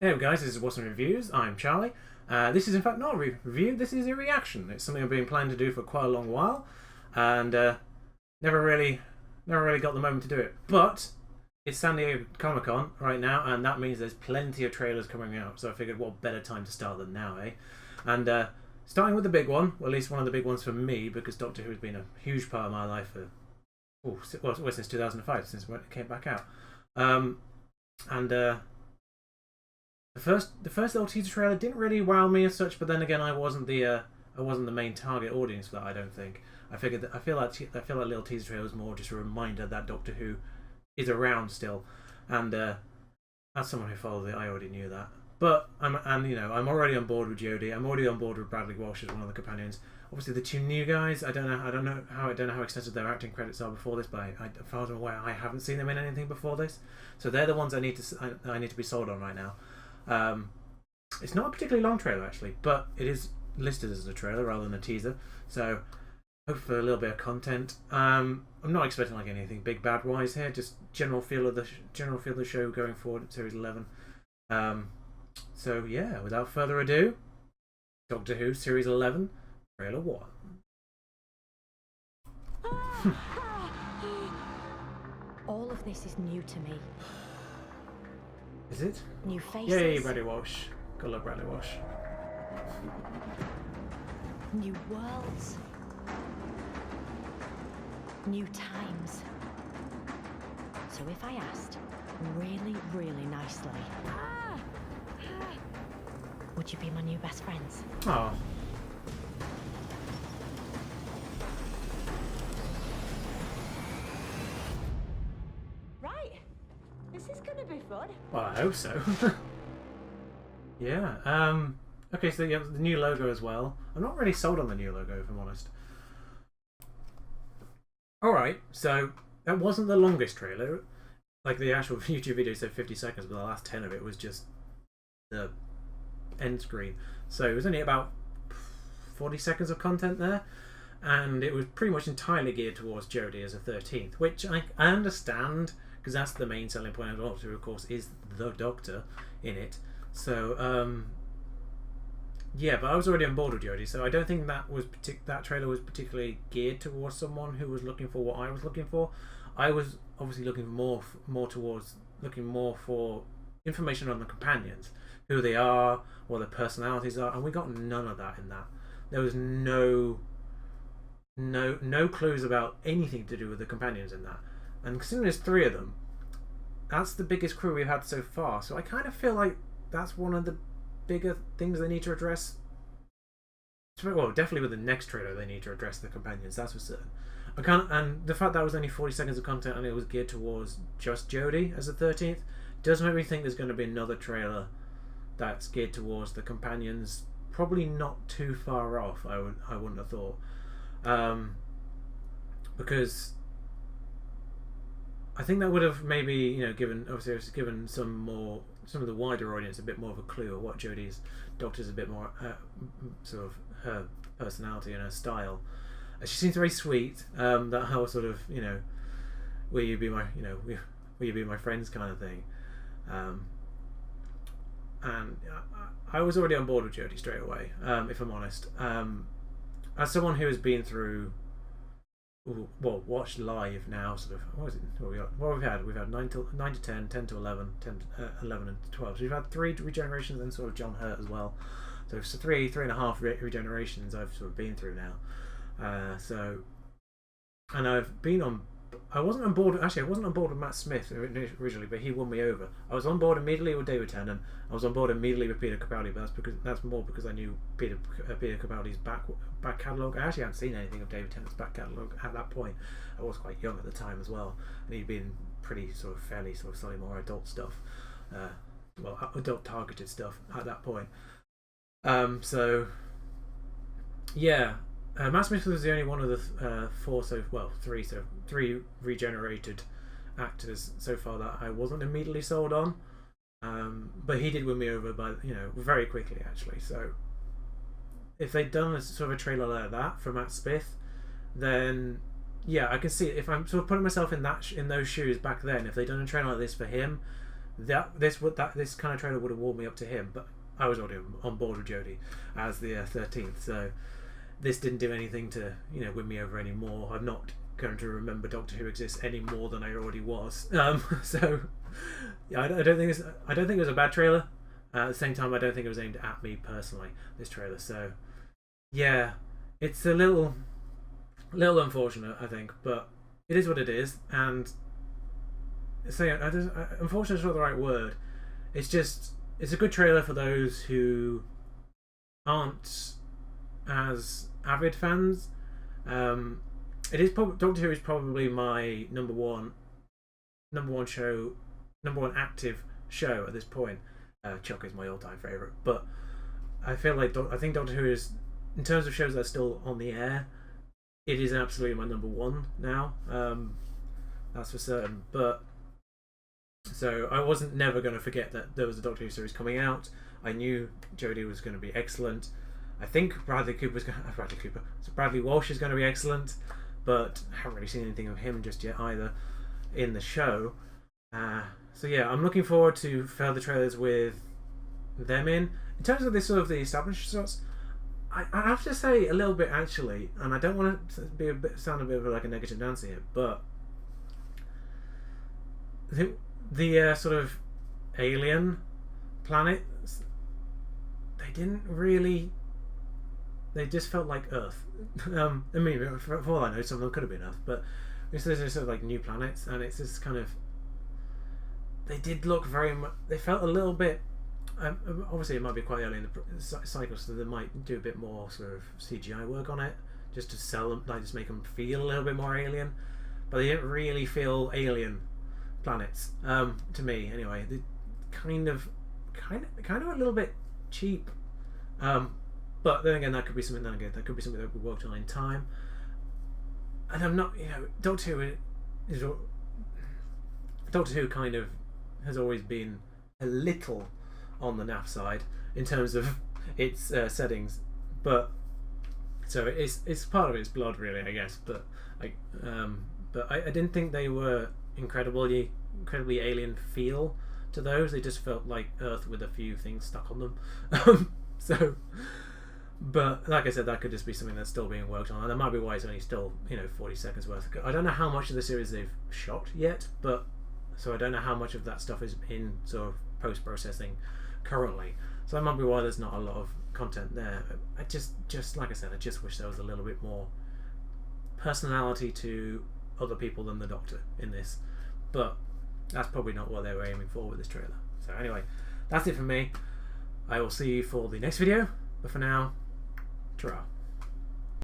Hey guys, this is What's in Reviews. I'm Charlie. This is in fact not a review, this is a reaction. It's something I've been planning to do for quite a long while and never really got the moment to do it. But it's San Diego Comic-Con right now, and that means there's plenty of trailers coming out, so I figured what better time to start than now, eh? And starting with the big one, or at least one of the big ones for me, because Doctor Who has been a huge part of my life for since 2005, since when it came back out. The first little teaser trailer didn't really wow me as such, but then again, I wasn't the main target audience for that. I don't think. I feel like little teaser trailer was more just a reminder that Doctor Who is around still, and as someone who followed it, I already knew that. But I'm already on board with Jodie. I'm already on board with Bradley Walsh as one of the companions. Obviously, the two new guys. I don't know how extensive their acting credits are before this, but as far as I'm aware, I haven't seen them in anything before this. So they're the ones I need to be sold on right now. It's not a particularly long trailer actually, but it is listed as a trailer rather than a teaser. So hope for a little bit of content. I'm not expecting like anything big bad wise here. Just general feel of the show going forward at Series 11. So yeah, without further ado, Doctor Who Series 11, Trailer 1. All of this is new to me. Is it? New faces. Yay, Bradley Walsh. Good luck, Bradley Walsh. New worlds. New times. So if I asked really, really nicely, would you be my new best friends? Oh. Right. This is gonna be fun. Well, I hope so. Yeah. Okay, so you have the new logo as well. I'm not really sold on the new logo, if I'm honest. Alright, so that wasn't the longest trailer. Like the actual YouTube video said 50 seconds, but the last 10 of it was just the end screen. So it was only about 40 seconds of content there. And it was pretty much entirely geared towards Jodie as a 13th, which I understand, because that's the main selling point of the Doctor, of course, is the Doctor in it. So, yeah, but I was already on board with Jodie, so I don't think that trailer was particularly geared towards someone who was looking for what I was looking for. I was obviously looking more for information on the companions, who they are, what their personalities are, and we got none of that in that. There was no clues about anything to do with the companions in that. And considering there's 3 of them, that's the biggest crew we've had so far. So I kind of feel like that's one of the bigger things they need to address. Well, definitely with the next trailer, they need to address the companions. That's for certain. And the fact that was only 40 seconds of content and it was geared towards just Jodie as the 13th does make me think there's going to be another trailer that's geared towards the companions. Probably not too far off. I wouldn't have thought, because I think that would have maybe given some of the wider audience a bit more of a clue of what Jodie's Doctor's a bit more sort of her personality and her style. She seems very sweet. That whole sort of will you be my friends kind of thing. And I was already on board with Jodie straight away, if I'm honest. As someone who has been through, watched live now, sort of, what have we had? We've had 9 to 10, 10 to 11, 11 and 12. So we've had 3 regenerations and sort of John Hurt as well. So it's 3.5 regenerations I've sort of been through now. And I wasn't on board with Matt Smith originally, but he won me over. I was on board immediately with David Tennant. I was on board immediately with Peter Capaldi, but that's more because I knew Peter Capaldi's back catalogue. I actually hadn't seen anything of David Tennant's back catalogue at that point. I was quite young at the time as well, and he'd been fairly slightly more adult stuff, adult targeted stuff at that point. So yeah. Matt Smith was the only one of the 3 regenerated actors so far that I wasn't immediately sold on, but he did win me over by very quickly actually. So if they'd done a sort of a trailer like that for Matt Smith, then yeah, I can see it. If I'm sort of putting myself in those shoes back then, if they'd done a trailer like this for him, this kind of trailer would have warmed me up to him, but I was already on board with Jodie as the 13th, so this didn't do anything to win me over anymore. I'm not going to remember Doctor Who exists any more than I already was. So yeah, I don't think it was a bad trailer. At the same time, I don't think it was aimed at me personally, this trailer. So yeah, it's a little unfortunate, I think, but it is what it is. And so unfortunate is not the right word. It's a good trailer for those who aren't as avid fans. It is Doctor Who is probably my number one active show at this point. Chuck is my all-time favorite, but I feel like I think Doctor Who is, in terms of shows that are still on the air, it is absolutely my number one now. That's for certain. But so I wasn't never going to forget that there was a Doctor Who series coming out. I knew Jodie was going to be excellent. I think Bradley Walsh is going to be excellent, but I haven't really seen anything of him just yet either in the show. So yeah, I'm looking forward to further trailers with them in. In terms of this sort of the established shots, I have to say a little bit actually, and I don't want to sound a bit of like a negative Nancy here, but the sort of alien planets, they just felt like Earth. I mean, for all I know, some of them could have been Earth, but there's sort of like new planets, and it's just kind of, they did look very much, they felt a little bit, obviously it might be quite early in the cycle, so they might do a bit more sort of CGI work on it, just to sell them, like just make them feel a little bit more alien, but they didn't really feel alien planets, to me anyway. They kind of a little bit cheap, but then again, that could be something that we worked on in time. And I'm not, Doctor Who kind of has always been a little on the naff side in terms of its settings, but so it's part of its blood, really, I guess. But I didn't think they were incredibly alien feel to those. They just felt like Earth with a few things stuck on them. So, but like I said, that could just be something that's still being worked on, and that might be why it's only still 40 seconds worth. I don't know how much of the series they've shot yet, but so I don't know how much of that stuff is in sort of post-processing currently. So that might be why there's not a lot of content there. I just like I said, I just wish there was a little bit more personality to other people than the Doctor in this, but that's probably not what they were aiming for with this trailer. So anyway, that's it from me. I will see you for the next video, but for now, ta-ra.